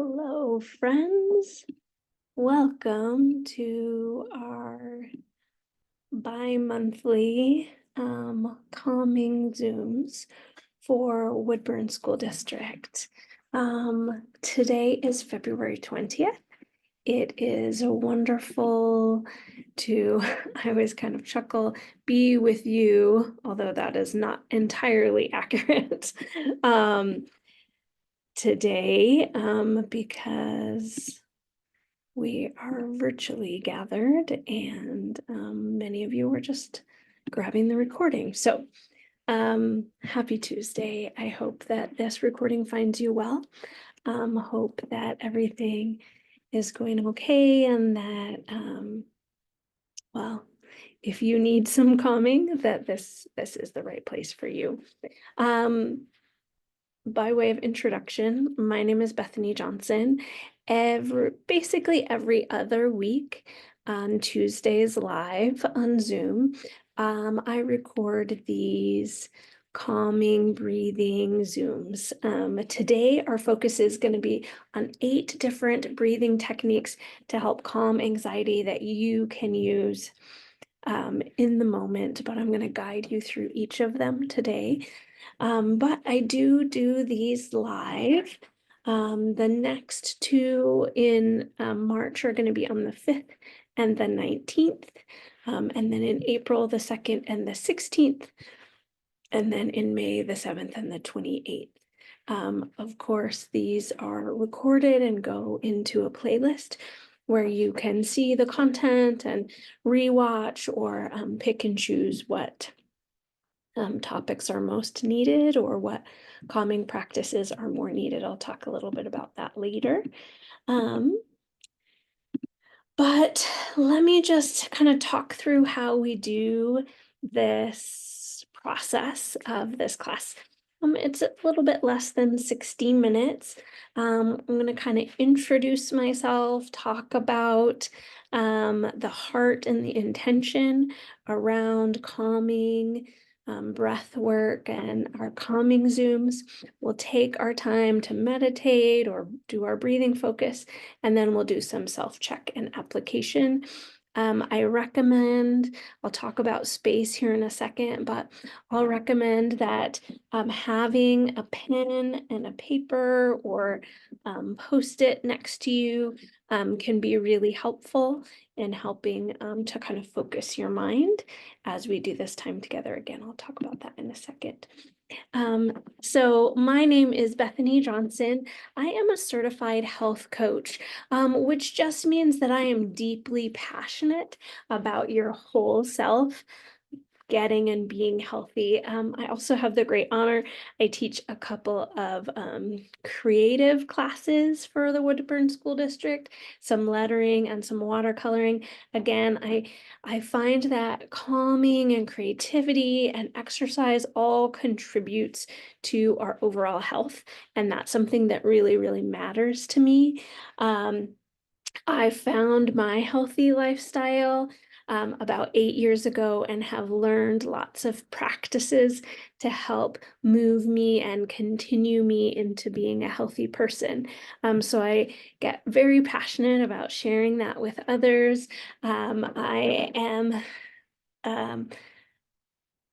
Hello, friends. Welcome to our bi-monthly calming Zooms for Woodburn School District. Today is February 20th. It is wonderful to, I always kind of chuckle, be with you, although that is not entirely accurate. Today, because we are virtually gathered and many of you were just grabbing the recording. So happy Tuesday. I hope that this recording finds you well. Hope that everything is going okay and that, well, if you need some calming, that this is the right place for you. By way of introduction, my name is Bethany Johnson. Basically every other week on Tuesdays live on Zoom, I record these calming breathing Zooms. Today, our focus is going to be on 8 different breathing techniques to help calm anxiety that you can use in the moment, but I'm going to guide you through each of them today. But I do these live. The next 2 in March are going to be on the 5th and the 19th. And then in April, the 2nd and the 16th. And then in May, the 7th and the 28th. Of course, these are recorded and go into a playlist where you can see the content and rewatch or pick and choose what topics are most needed or what calming practices are more needed. I'll talk a little bit about that later. But let me just kind of talk through how we do this process of this class. It's a little bit less than 60 minutes. I'm going to kind of introduce myself, talk about the heart and the intention around calming, breath work and our calming Zooms. We'll take our time to meditate or do our breathing focus, and then we'll do some self-check and application. I recommend, I'll talk about space here in a second, but I'll recommend that having a pen and a paper or Post-it next to you can be really helpful in helping to kind of focus your mind as we do this time together. Again, I'll talk about that in a second. So my name is Bethany Johnson. I am a certified health coach, which just means that I am deeply passionate about your whole self getting and being healthy. I also have the great honor, I teach a couple of creative classes for the Woodburn School District, some lettering and some watercoloring. Again, I find that calming and creativity and exercise all contributes to our overall health, and that's something that really, really matters to me. I found my healthy lifestyle about 8 years ago and have learned lots of practices to help move me and continue me into being a healthy person. So I get very passionate about sharing that with others. I am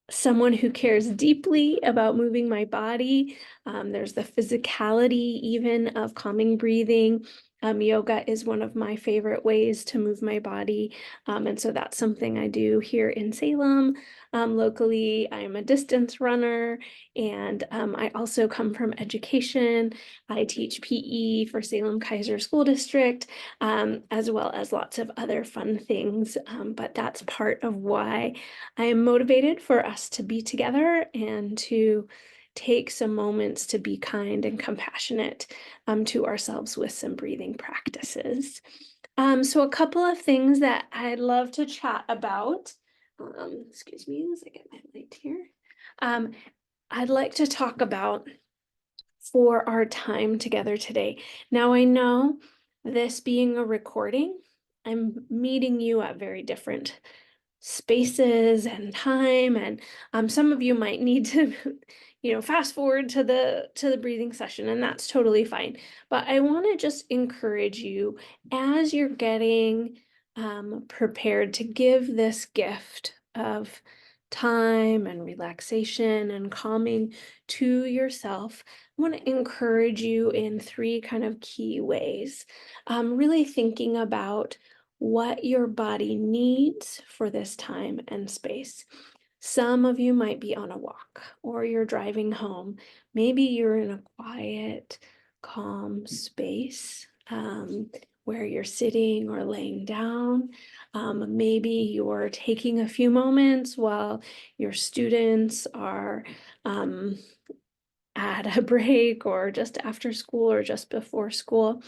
someone who cares deeply about moving my body. There's the physicality even of calming breathing. Yoga is one of my favorite ways to move my body. And so that's something I do here in Salem. Locally, I'm a distance runner, and I also come from education. I teach PE for Salem Kaiser School District, as well as lots of other fun things. But that's part of why I am motivated for us to be together and to take some moments to be kind and compassionate to ourselves with some breathing practices. So a couple of things that I'd love to chat about. Excuse me as I get my light here. I'd like to talk about for our time together today. Now, I know this being a recording, I'm meeting you at very different spaces and time, and some of you might need to fast forward to the breathing session, and that's totally fine. But I want to just encourage you as you're getting prepared to give this gift of time and relaxation and calming to yourself. I want to encourage you in three kind of key ways. Really thinking about what your body needs for this time and space. Some of you might be on a walk or you're driving home. Maybe you're in a quiet, calm space where you're sitting or laying down. Maybe you're taking a few moments while your students are at a break or just after school or just before school.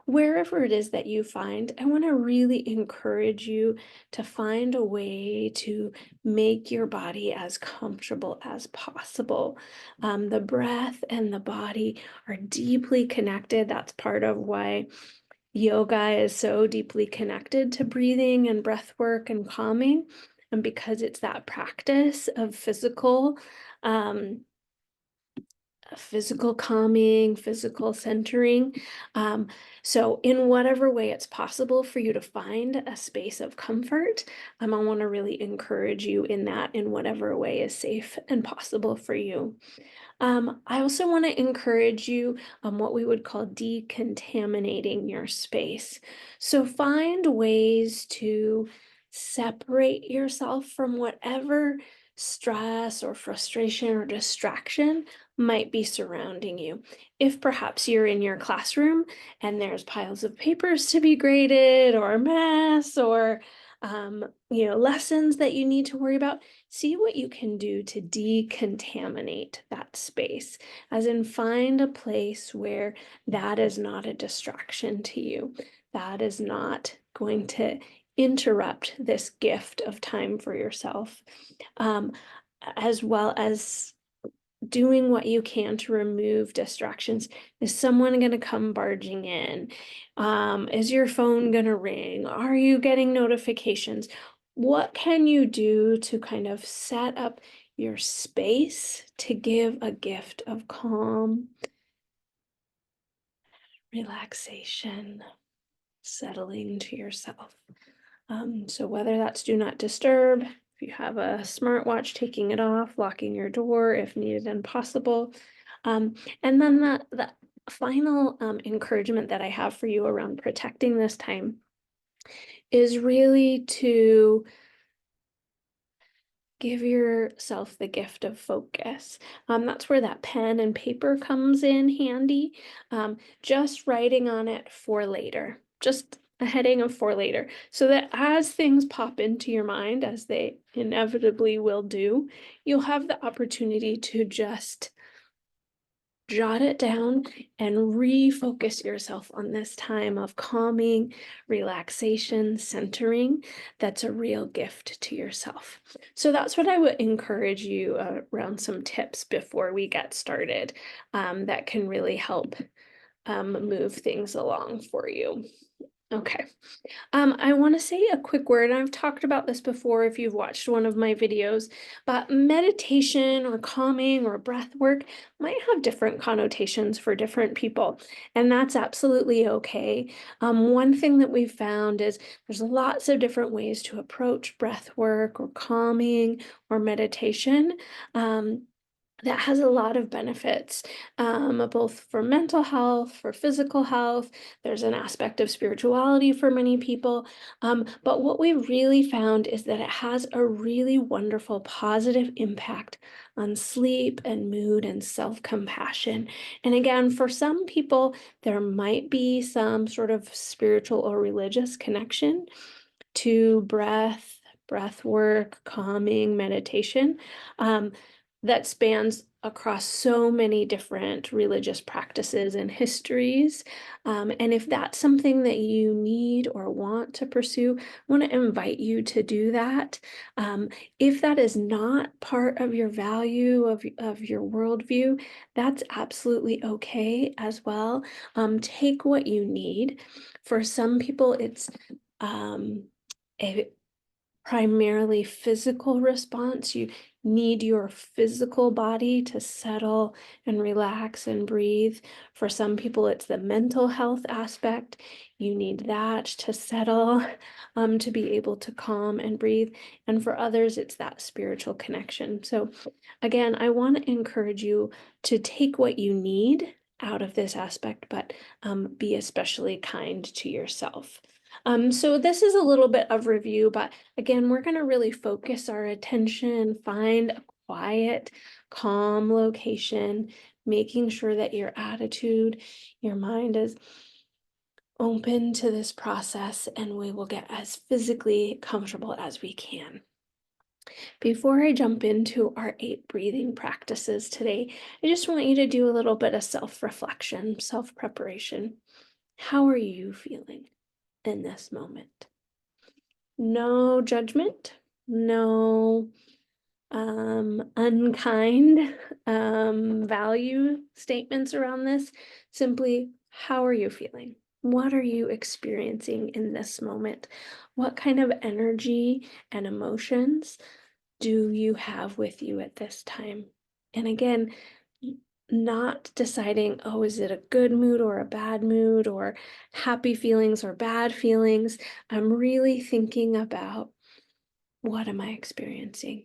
Wherever it is that you find, I want to really encourage you to find a way to make your body as comfortable as possible. The breath and the body are deeply connected. That's part of why yoga is so deeply connected to breathing and breath work and calming, and because it's that practice of physical calming, physical centering. So in whatever way it's possible for you to find a space of comfort, I want to really encourage you in that, in whatever way is safe and possible for you. I also want to encourage you on what we would call decontaminating your space. So find ways to separate yourself from whatever stress or frustration or distraction might be surrounding you. If perhaps you're in your classroom and there's piles of papers to be graded or a mess or lessons that you need to worry about, see what you can do to decontaminate that space, as in find a place where that is not a distraction to you. That is not going to interrupt this gift of time for yourself, as well as doing what you can to remove distractions. Is someone going to come barging in? Is your phone going to ring? Are you getting notifications? What can you do to kind of set up your space to give a gift of calm, relaxation, settling to yourself? So whether that's do not disturb, if you have a smartwatch, taking it off, locking your door if needed and possible. And then the final encouragement that I have for you around protecting this time is really to give yourself the gift of focus. That's where that pen and paper comes in handy. Just writing on it for later, just a heading of for later, so that as things pop into your mind, as they inevitably will do, you'll have the opportunity to just jot it down and refocus yourself on this time of calming, relaxation, centering. That's a real gift to yourself. So that's what I would encourage you around some tips before we get started that can really help move things along for you. Okay. I want to say a quick word, and I've talked about this before if you've watched one of my videos, but meditation or calming or breath work might have different connotations for different people, and that's absolutely okay. One thing that we've found is there's lots of different ways to approach breath work or calming or meditation. That has a lot of benefits, both for mental health, for physical health. There's an aspect of spirituality for many people. But what we really found is that it has a really wonderful positive impact on sleep and mood and self-compassion. And again, for some people, there might be some sort of spiritual or religious connection to breath work, calming, meditation. That spans across so many different religious practices and histories. And if that's something that you need or want to pursue, I want to invite you to do that. If that is not part of your value, of your worldview, that's absolutely okay as well. Take what you need. For some people, it's a primarily physical response. You need your physical body to settle and relax and breathe. For some people, it's the mental health aspect. You need that to settle, to be able to calm and breathe. And for others, it's that spiritual connection. So again, I want to encourage you to take what you need out of this aspect, but be especially kind to yourself. So this is a little bit of review, but again, we're going to really focus our attention, find a quiet, calm location, making sure that your attitude, your mind is open to this process, and we will get as physically comfortable as we can. Before I jump into our 8 breathing practices today, I just want you to do a little bit of self-reflection, self-preparation. How are you feeling in this moment? No judgment, no unkind value statements around this. Simply, how are you feeling? What are you experiencing in this moment? What kind of energy and emotions do you have with you at this time? And again, not deciding, oh, is it a good mood or a bad mood, or happy feelings or bad feelings. I'm really thinking about, what am I experiencing?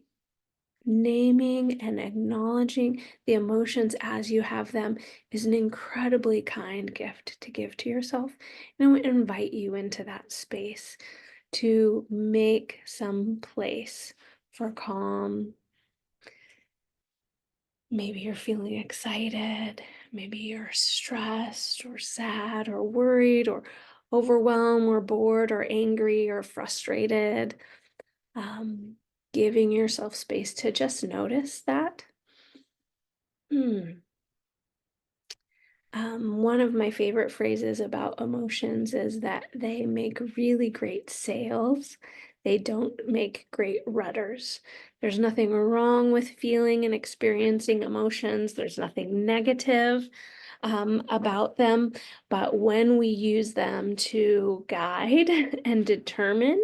Naming and acknowledging the emotions as you have them is an incredibly kind gift to give to yourself. And I would invite you into that space to make some place for calm. Maybe you're feeling excited, maybe you're stressed or sad or worried or overwhelmed or bored or angry or frustrated. Giving yourself space to just notice that. One of my favorite phrases about emotions is that they make really great sails. They don't make great rudders. There's nothing wrong with feeling and experiencing emotions. There's nothing negative about them. But when we use them to guide and determine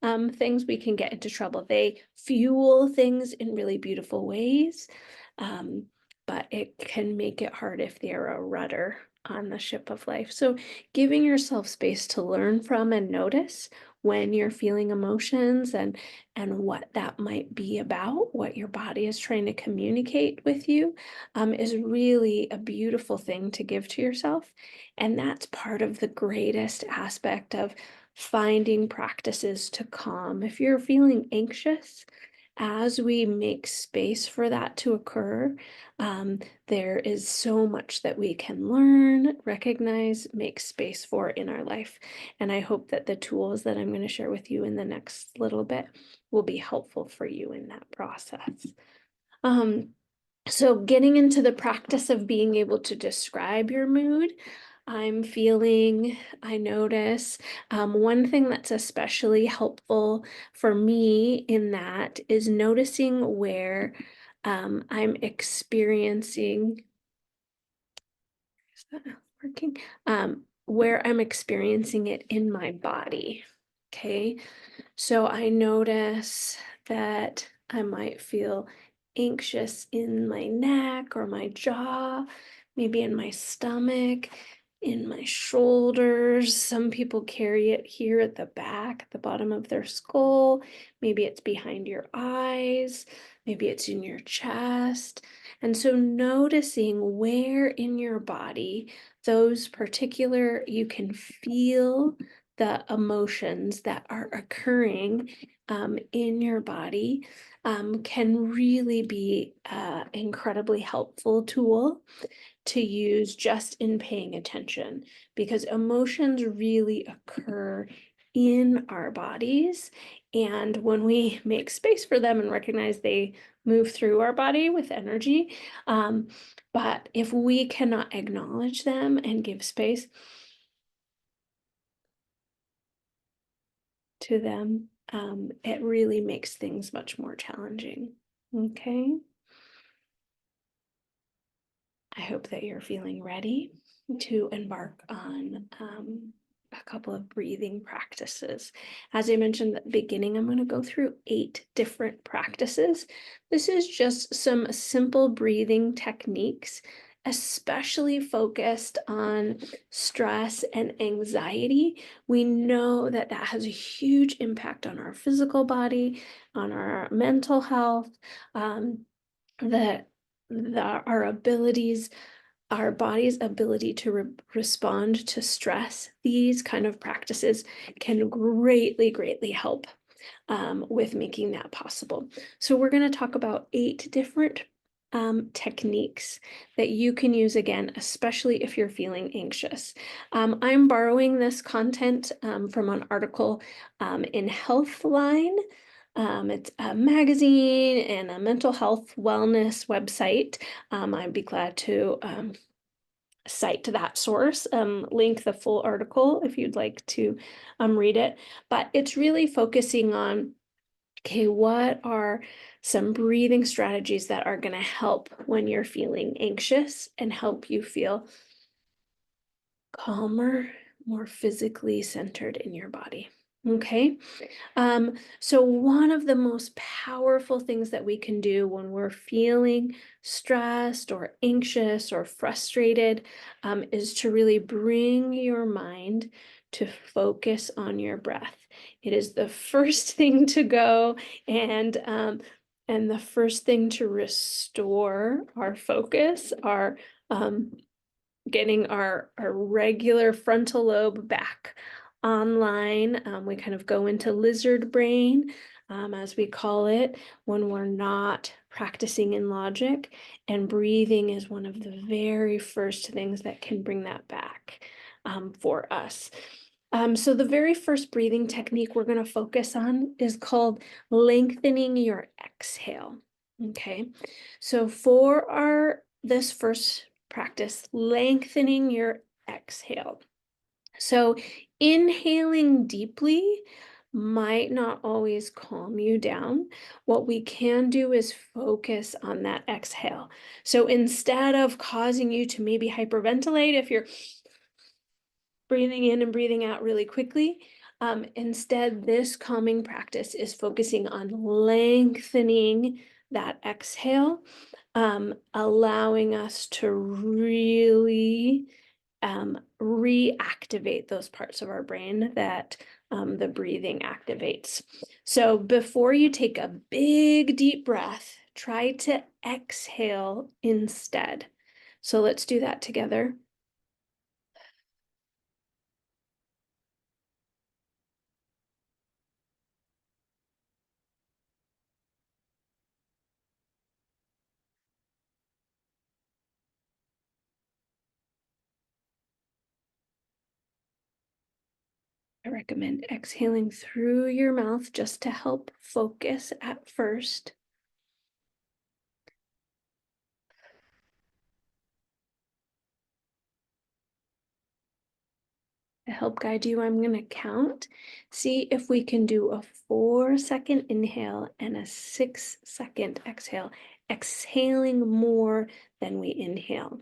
things, we can get into trouble. They fuel things in really beautiful ways. But it can make it hard if they're a rudder on the ship of life. So giving yourself space to learn from and notice when you're feeling emotions and what that might be about, what your body is trying to communicate with you, is really a beautiful thing to give to yourself. And that's part of the greatest aspect of finding practices to calm. If you're feeling anxious, as we make space for that to occur, there is so much that we can learn, recognize, make space for in our life. And I hope that the tools that I'm going to share with you in the next little bit will be helpful for you in that process. So getting into the practice of being able to describe your mood, I notice, one thing that's especially helpful for me in that is noticing where I'm experiencing, is that not working? Where I'm experiencing it in my body. Okay, so I notice that I might feel anxious in my neck or my jaw, maybe in my stomach, in my shoulders. Some people carry it here at the back, at the bottom of their skull. Maybe it's behind your eyes. Maybe it's in your chest. And so noticing where in your body those particular, you can feel the emotions that are occurring in your body, can really be an incredibly helpful tool to use just in paying attention, because emotions really occur in our bodies. And when we make space for them and recognize they move through our body with energy, but if we cannot acknowledge them and give space to them, it really makes things much more challenging. Okay. I hope that you're feeling ready to embark on a couple of breathing practices. As I mentioned at the beginning, I'm going to go through 8 different practices. This is just some simple breathing techniques, especially focused on stress and anxiety. We know that that has a huge impact on our physical body, on our mental health, that our abilities, our body's ability to respond to stress. These kind of practices can greatly help with making that possible. So we're going to talk about 8 different techniques that you can use, again, especially if you're feeling anxious. I'm borrowing this content from an article in Healthline. It's a magazine and a mental health wellness website. I'd be glad to cite that source, link the full article if you'd like to read it. But it's really focusing on, okay, what are some breathing strategies that are going to help when you're feeling anxious and help you feel calmer, more physically centered in your body. Okay. So one of the most powerful things that we can do when we're feeling stressed or anxious or frustrated is to really bring your mind to focus on your breath. It is the first thing to go, and the first thing to restore our focus, um, getting our regular frontal lobe back online. We kind of go into lizard brain, as we call it, when we're not practicing in logic, and breathing is one of the very first things that can bring that back for us. So the very first breathing technique we're going to focus on is called lengthening your exhale. Okay, so for this first practice, lengthening your exhale. So inhaling deeply might not always calm you down. What we can do is focus on that exhale. So instead of causing you to maybe hyperventilate if you're breathing in and breathing out really quickly, instead, this calming practice is focusing on lengthening that exhale, allowing us to really reactivate those parts of our brain that the breathing activates. So before you take a big deep breath, try to exhale instead. So let's do that together. I recommend exhaling through your mouth just to help focus at first. To help guide you, I'm going to count. See if we can do a 4-second inhale and a 6-second exhale, exhaling more than we inhale.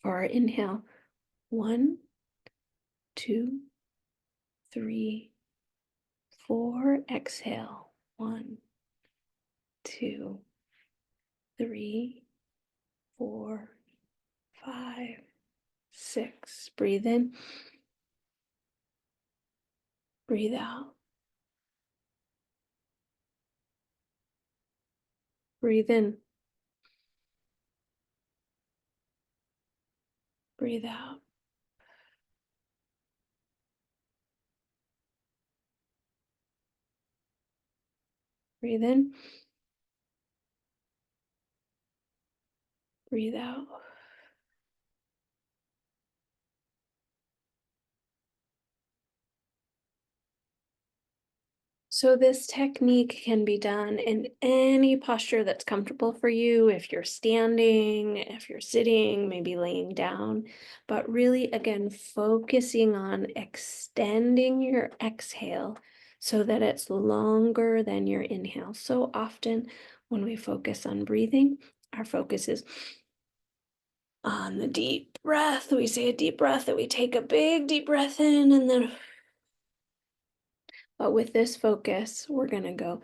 For our inhale, 1, 2, 3, 4. Exhale, 1, 2, 3, 4, 5, 6. Breathe in. Breathe out. Breathe in. Breathe out. Breathe in. Breathe out. So this technique can be done in any posture that's comfortable for you. If you're standing, if you're sitting, maybe laying down, but really, again, focusing on extending your exhale so that it's longer than your inhale. So often when we focus on breathing, our focus is on on the deep breath, we say a deep breath, that we take a big deep breath in, and then, but with this focus, we're going to go.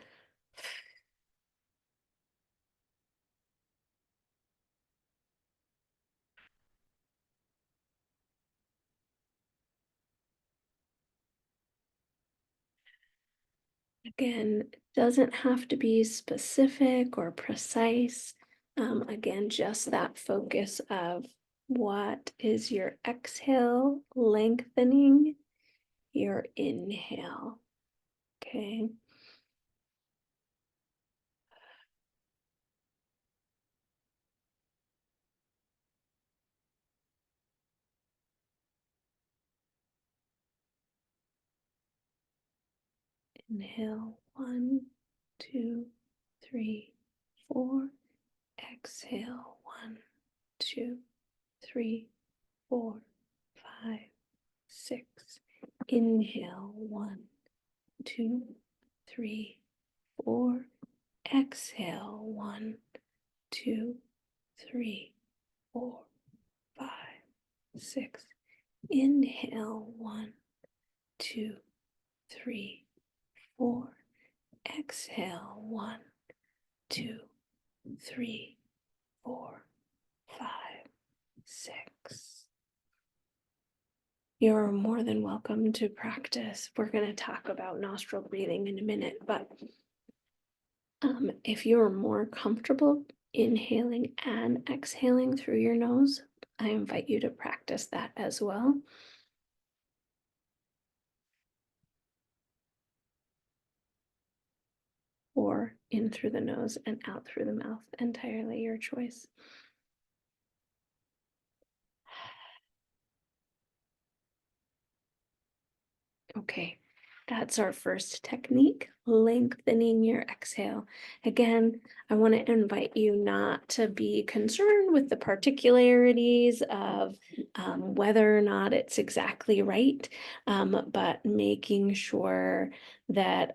Again, it doesn't have to be specific or precise. Again, just that focus of what is your exhale lengthening your inhale. Okay. Inhale, 1, 2, 3, 4. Exhale, 1, 2, 3, 4, 5, 6. Inhale, 1, 2, 3, 4. Exhale, 1, 2, 3, 4, 5, 6. Inhale, 1, 2, 3, 4. Exhale, 1, 2, 3, 4, 5, 6. You're more than welcome to practice. We're going to talk about nostril breathing in a minute, but if you're more comfortable inhaling and exhaling through your nose, I invite you to practice that as well. Or in through the nose and out through the mouth, entirely your choice. Okay, that's our first technique, lengthening your exhale. Again, I want to invite you not to be concerned with the particularities of whether or not it's exactly right, but making sure that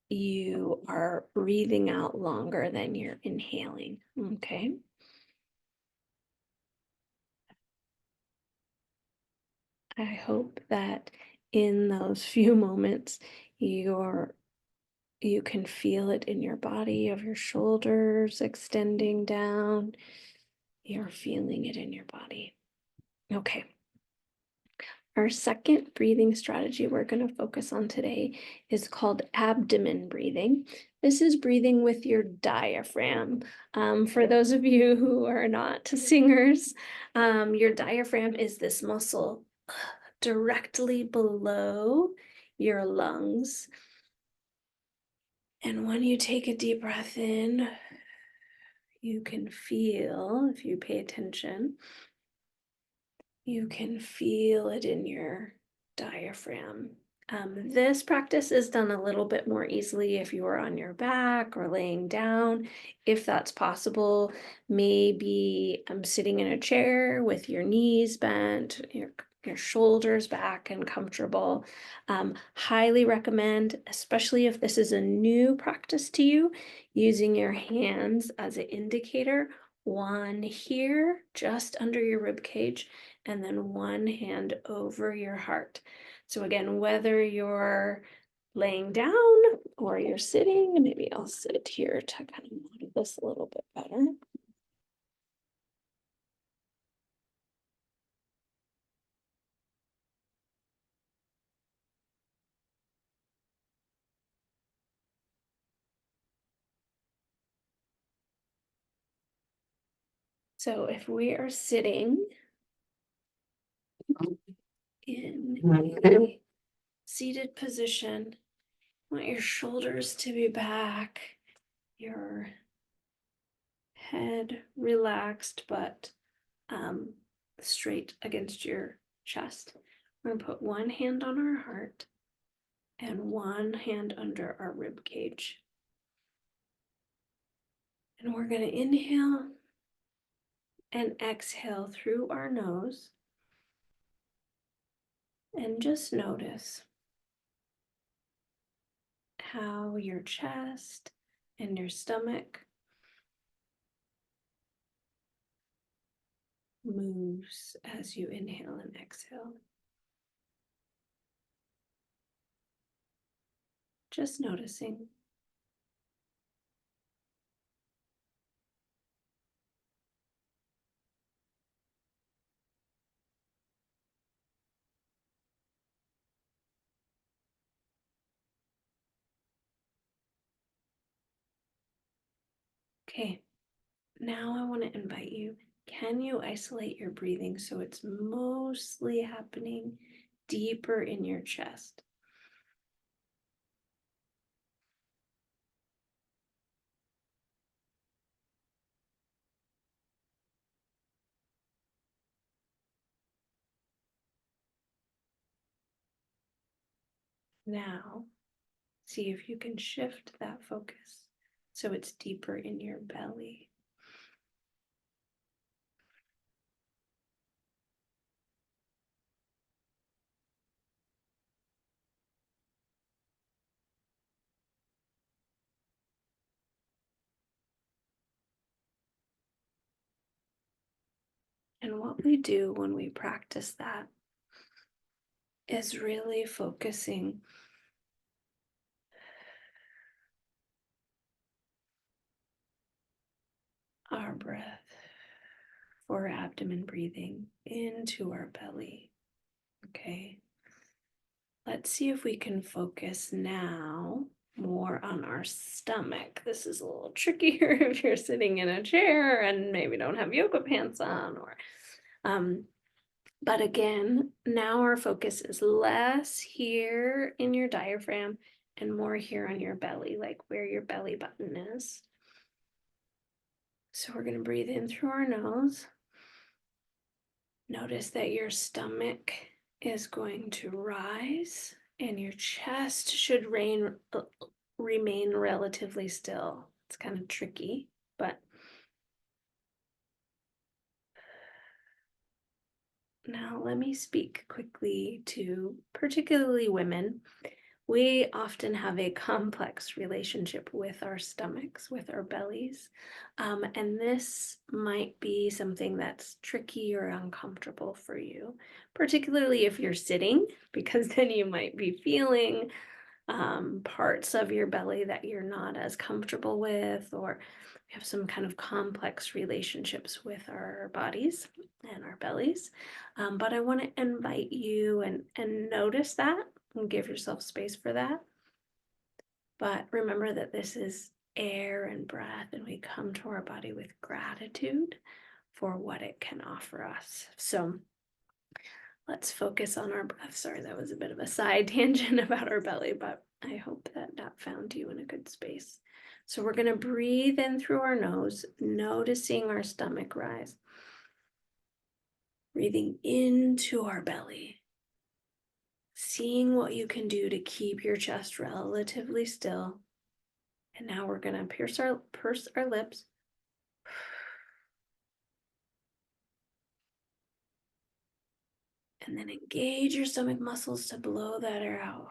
you are breathing out longer than you're inhaling, okay? I hope that in those few moments you can feel it in your body, of your shoulders extending down. You're feeling it in your body. Okay. Our second breathing strategy we're going to focus on today is called abdomen breathing. This is breathing with your diaphragm. For those of you who are not singers, your diaphragm is this muscle directly below your lungs. And when you take a deep breath in, you can feel, if you pay attention, you can feel it in your diaphragm. This practice is done a little bit more easily if you are on your back or laying down. If that's possible, maybe sitting in a chair with your knees bent, your shoulders back and comfortable. Highly recommend, especially if this is a new practice to you, using your hands as an indicator. One here, just under your rib cage, and then one hand over your heart. So again, whether you're laying down or you're sitting, maybe I'll sit here to kind of model this a little bit better. So if we are sitting in a seated position, want your shoulders to be back, your head relaxed, but straight against your chest. We're gonna put one hand on our heart and one hand under our rib cage. And we're gonna inhale and exhale through our nose. And just notice how your chest and your stomach moves as you inhale and exhale. Just noticing. Okay, now I want to invite you. Can you isolate your breathing so it's mostly happening deeper in your chest? Now, see if you can shift that focus so it's deeper in your belly. And what we do when we practice that is really focusing our breath for abdomen breathing into our belly. Okay, let's see if we can focus now more on our stomach. This is a little trickier if you're sitting in a chair and maybe don't have yoga pants on, or but again, now our focus is less here in your diaphragm and more here on your belly, like where your belly button is. So we're going to breathe in through our nose. Notice that your stomach is going to rise and your chest should remain relatively still. It's kind of tricky, but now let me speak quickly to particularly women. We often have a complex relationship with our stomachs, with our bellies. And this might be something that's tricky or uncomfortable for you, particularly if you're sitting, because then you might be feeling parts of your belly that you're not as comfortable with, or we have some kind of complex relationships with our bodies and our bellies. But I want to invite you and notice that and give yourself space for that. But remember that this is air and breath, and we come to our body with gratitude for what it can offer us. So let's focus on our breath. Sorry, that was a bit of a side tangent about our belly, but I hope that that found you in a good space. So we're going to breathe in through our nose, noticing our stomach rise. Breathing into our belly. Seeing what you can do to keep your chest relatively still. And now we're going to purse our lips. And then engage your stomach muscles to blow that air out.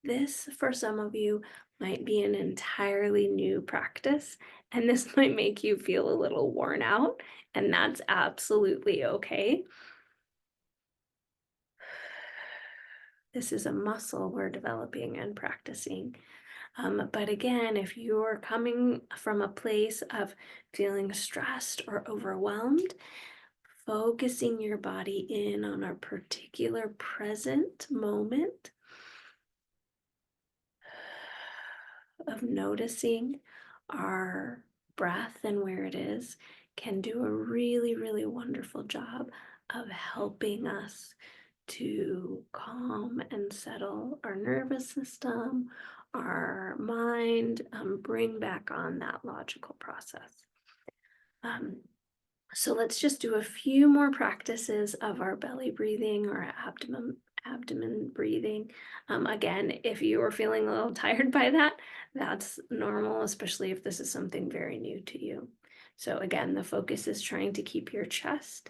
This, for some of you, might be an entirely new practice, and this might make you feel a little worn out, and that's absolutely okay. This is a muscle we're developing and practicing. But again, if you're coming from a place of feeling stressed or overwhelmed, focusing your body in on a particular present moment of noticing our breath and where it is can do a really, really wonderful job of helping us to calm and settle our nervous system, our mind, bring back on that logical process. So let's just do a few more practices of our belly breathing or abdomen breathing. Again, if you are feeling a little tired by that, that's normal, especially if this is something very new to you. So again, the focus is trying to keep your chest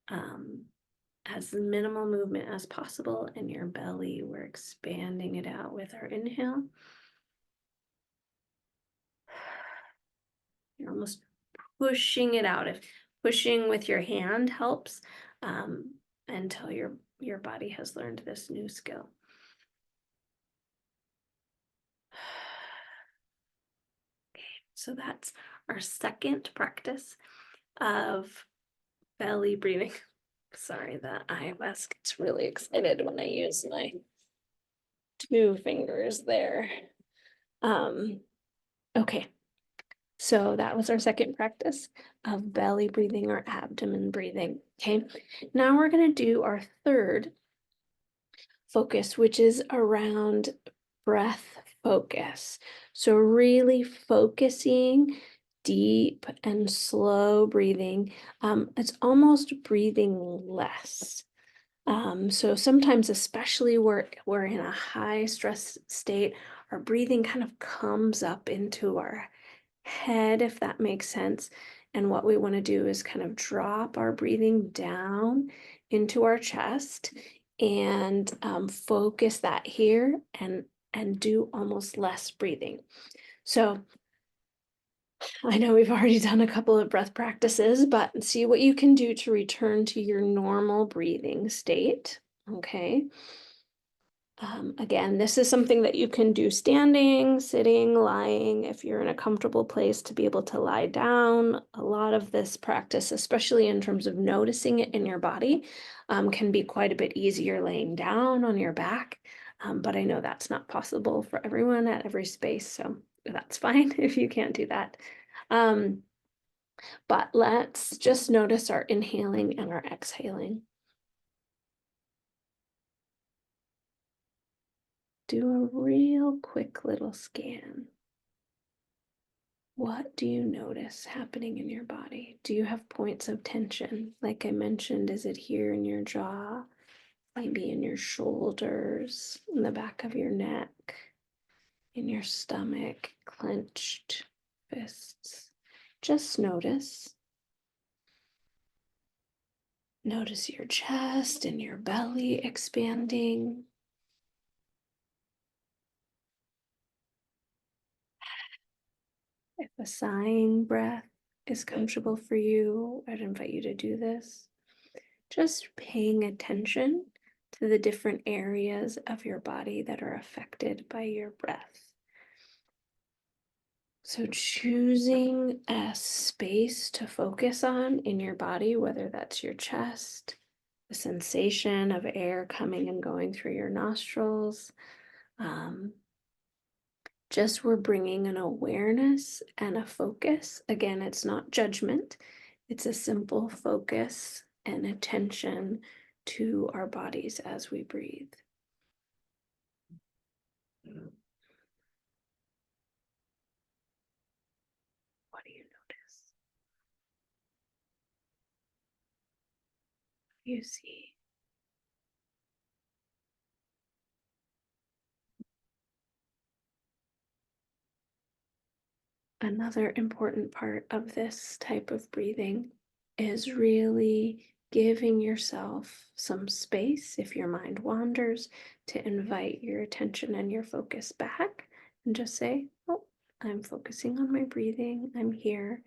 as minimal movement as possible, and your belly, we're expanding it out with our inhale You're almost pushing it out. If pushing with your hand helps, until your body has learned this new skill. So that's our second practice of belly breathing. Sorry, that iOS gets really excited when I use my 2 fingers there. Okay, so that was our second practice of belly breathing or abdomen breathing. Okay, now we're going to do our third focus, which is around breath focus. So really focusing deep and slow breathing. It's almost breathing less. So sometimes, especially we're in a high stress state, our breathing kind of comes up into our head, if that makes sense. And what we want to do is kind of drop our breathing down into our chest and focus that here and do almost less breathing. So I know we've already done a couple of breath practices, but see what you can do to return to your normal breathing state. Okay. Again, this is something that you can do standing, sitting, lying, if you're in a comfortable place to be able to lie down. A lot of this practice, especially in terms of noticing it in your body, can be quite a bit easier laying down on your back. But I know that's not possible for everyone at every space, so that's fine if you can't do that. But let's just notice our inhaling and our exhaling. Do a real quick little scan. What do you notice happening in your body? Do you have points of tension? Like I mentioned, is it here in your jaw? Maybe in your shoulders, in the back of your neck, in your stomach, clenched fists. Just notice. Notice your chest and your belly expanding. If a sighing breath is comfortable for you, I'd invite you to do this. Just paying attention to the different areas of your body that are affected by your breath. So choosing a space to focus on in your body, whether that's your chest, the sensation of air coming and going through your nostrils. Just we're bringing an awareness and a focus. Again, it's not judgment. It's a simple focus and attention to our bodies as we breathe. What do you notice? What do you see? Another important part of this type of breathing is really giving yourself some space if your mind wanders to invite your attention and your focus back and just say, oh, I'm focusing on my breathing. I'm here.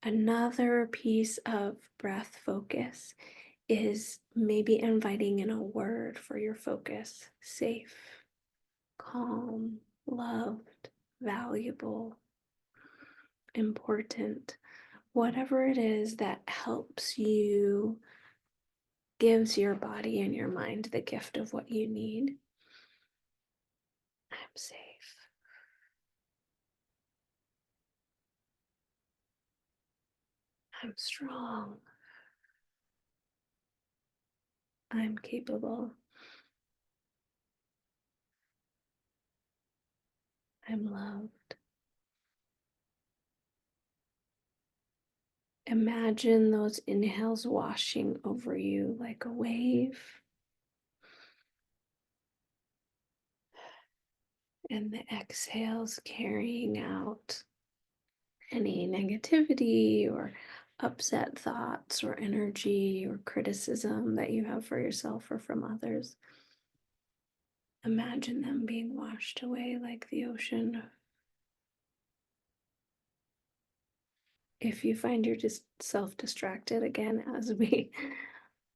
Another piece of breath focus is maybe inviting in a word for your focus: safe, calm, loved, valuable, important, whatever it is that helps you, gives your body and your mind the gift of what you need. I'm safe. I'm strong. I'm capable. I'm loved. Imagine those inhales washing over you like a wave, and the exhales carrying out any negativity or upset thoughts or energy or criticism that you have for yourself or from others. Imagine them being washed away like the ocean. If you find you're just self-distracted again, as we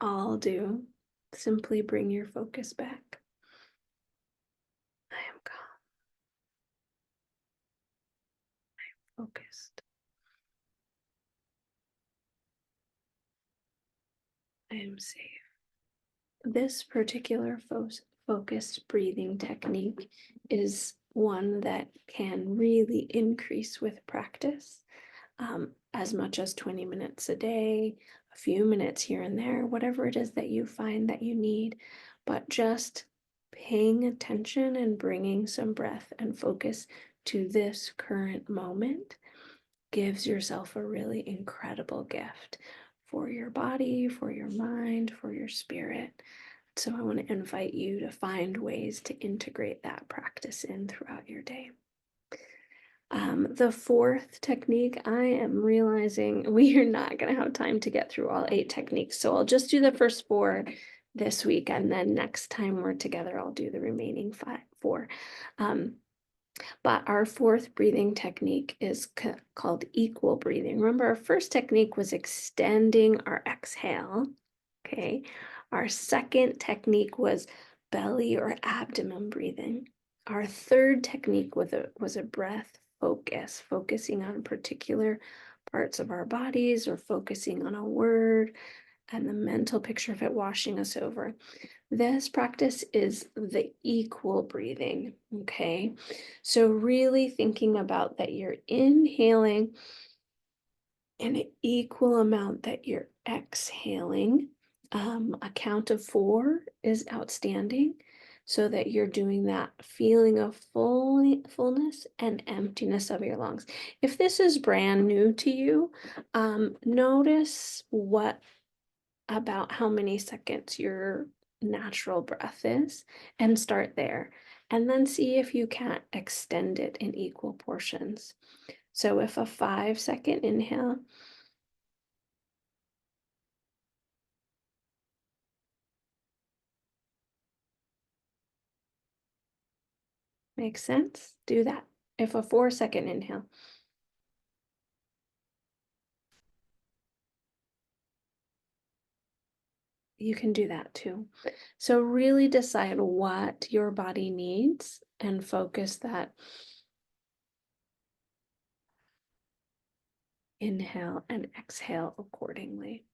all do, simply bring your focus back. I am calm, focused. I am safe. This particular focused breathing technique is one that can really increase with practice, as much as 20 minutes a day, a few minutes here and there, whatever it is that you find that you need, but just paying attention and bringing some breath and focus to this current moment gives yourself a really incredible gift for your body, for your mind, for your spirit. So I want to invite you to find ways to integrate that practice in throughout your day. The fourth technique, I am realizing we are not going to have time to get through all 8 techniques. So I'll just do the first 4 this week. And then next time we're together, I'll do the remaining 4. But our fourth breathing technique is called equal breathing. Remember, our first technique was extending our exhale. Okay. Our second technique was belly or abdomen breathing. Our third technique was a breath focus, focusing on particular parts of our bodies or focusing on a word and the mental picture of it washing us over. This practice is the equal breathing, okay? So really thinking about that you're inhaling an equal amount that you're exhaling. A count of 4 is outstanding, so that you're doing that feeling of fullness and emptiness of your lungs. If this is brand new to you, notice what about how many seconds your natural breath is and start there. And then see if you can't extend it in equal portions. So if a 5-second inhale, makes sense, do that. If a 4-second inhale, you can do that too. So really decide what your body needs and focus that inhale and exhale accordingly.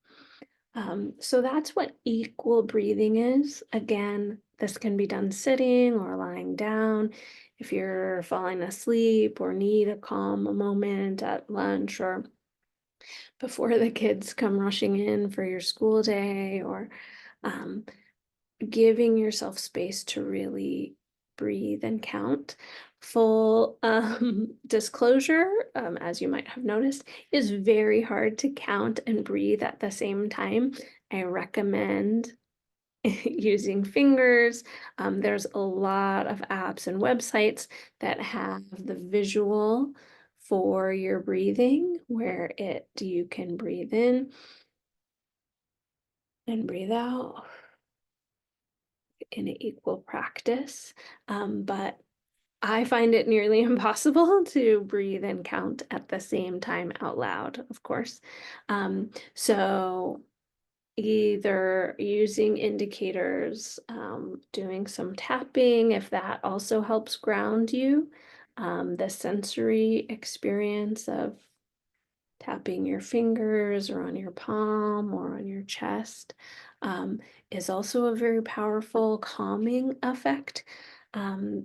So that's what equal breathing is. Again, this can be done sitting or lying down. If you're falling asleep or need a calm moment at lunch or before the kids come rushing in for your school day, or um, giving yourself space to really breathe and count. Full disclosure, as you might have noticed, is very hard to count and breathe at the same time. I recommend using fingers. There's a lot of apps and websites that have the visual for your breathing, where you can breathe in and breathe out in an equal practice. But I find it nearly impossible to breathe and count at the same time out loud, of course. So either using indicators, doing some tapping, if that also helps ground you, the sensory experience of tapping your fingers or on your palm or on your chest, is also a very powerful calming effect.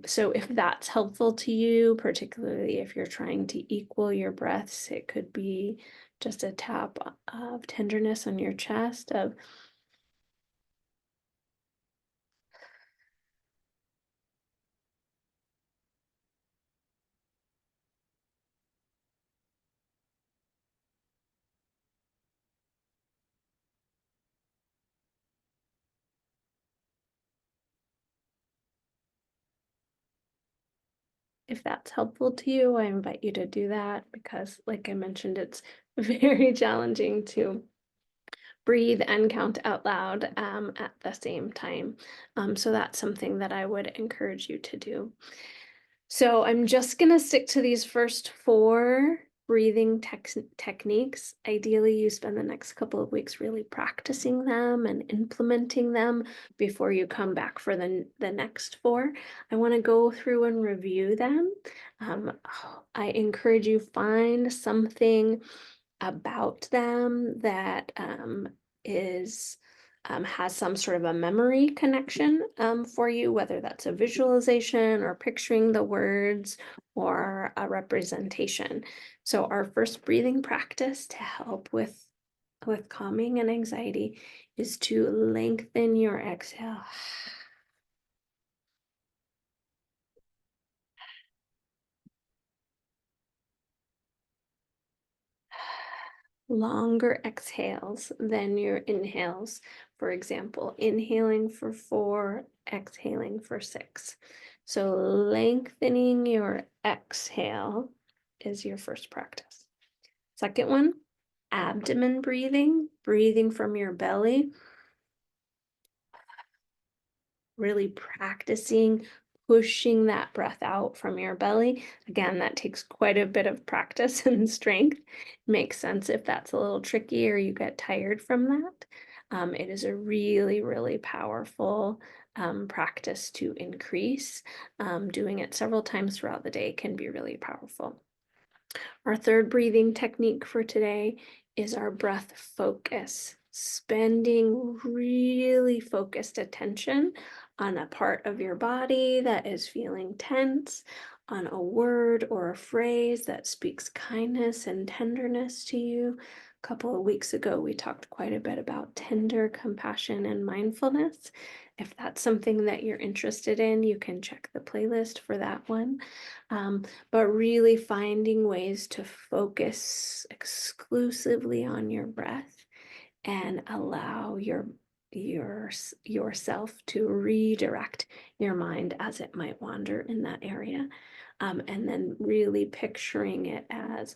So if that's helpful to you, particularly if you're trying to equal your breaths, it could be just a tap of tenderness on your chest of if that's helpful to you, I invite you to do that because, like I mentioned, it's very challenging to breathe and count out loud at the same time. So that's something that I would encourage you to do. So I'm just going to stick to these first 4 breathing techniques. Ideally, you spend the next couple of weeks really practicing them and implementing them before you come back for the next 4. I want to go through and review them. I encourage you find something about them that is has some sort of a memory connection for you, whether that's a visualization or picturing the words or a representation. So our first breathing practice to help with calming and anxiety is to lengthen your exhale. Longer exhales than your inhales. For example, inhaling for 4, exhaling for 6. So lengthening your exhale is your first practice. Second one, abdomen breathing, breathing from your belly. Really practicing pushing that breath out from your belly. Again, that takes quite a bit of practice and strength. Makes sense if that's a little tricky or you get tired from that. It is a really, really powerful practice to increase. Doing it several times throughout the day can be really powerful. Our third breathing technique for today is our breath focus, spending really focused attention on a part of your body that is feeling tense, on a word or a phrase that speaks kindness and tenderness to you. A couple of weeks ago, we talked quite a bit about tender compassion and mindfulness. If that's something that you're interested in, you can check the playlist for that one. But really finding ways to focus exclusively on your breath and allow yourself to redirect your mind as it might wander in that area. And then really picturing it as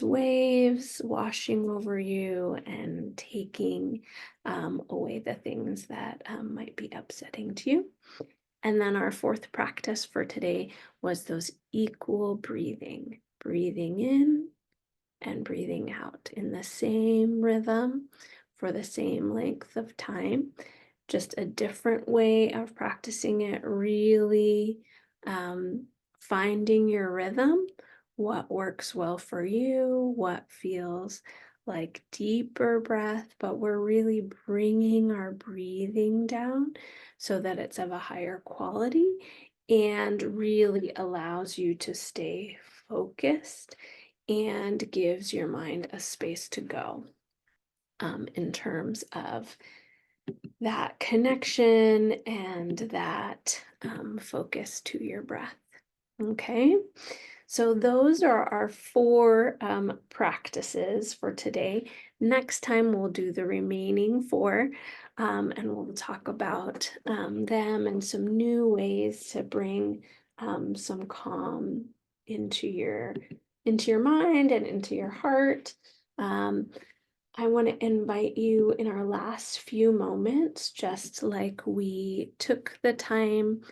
waves washing over you and taking away the things that might be upsetting to you. And then our fourth practice for today was those equal breathing, breathing in and breathing out in the same rhythm for the same length of time. Just a different way of practicing it, really finding your rhythm, what works well for you, what feels like deeper breath, but we're really bringing our breathing down so that it's of a higher quality and really allows you to stay focused and gives your mind a space to go in terms of that connection and that focus to your breath. Okay, so those are our 4 practices for today. Next time we'll do the remaining 4 and we'll talk about them and some new ways to bring some calm into your mind and into your heart. I want to invite you in our last few moments, just like we took the time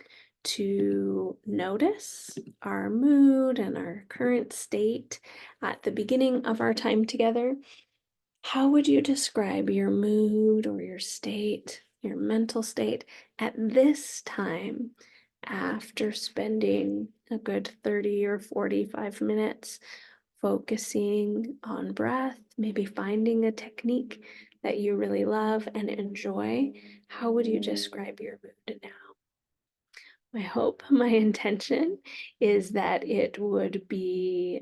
to notice our mood and our current state at the beginning of our time together. How would you describe your mood or your state, your mental state at this time after spending a good 30 or 45 minutes focusing on breath, maybe finding a technique that you really love and enjoy? How would you describe your mood now? My hope, my intention is that it would be,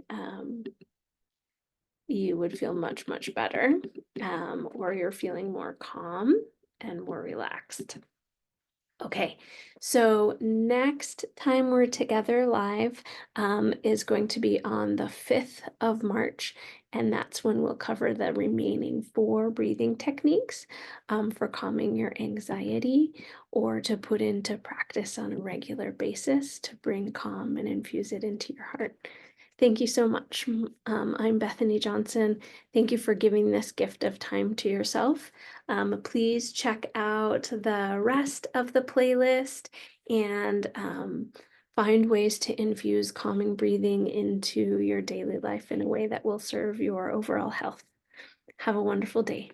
you would feel much, much better, or you're feeling more calm and more relaxed. Okay, so next time we're together live is going to be on the 5th of March, and that's when we'll cover the remaining 4 breathing techniques for calming your anxiety or to put into practice on a regular basis to bring calm and infuse it into your heart. Thank you so much. I'm Bethany Johnson. Thank you for giving this gift of time to yourself. Please check out the rest of the playlist and find ways to infuse calming breathing into your daily life in a way that will serve your overall health. Have a wonderful day.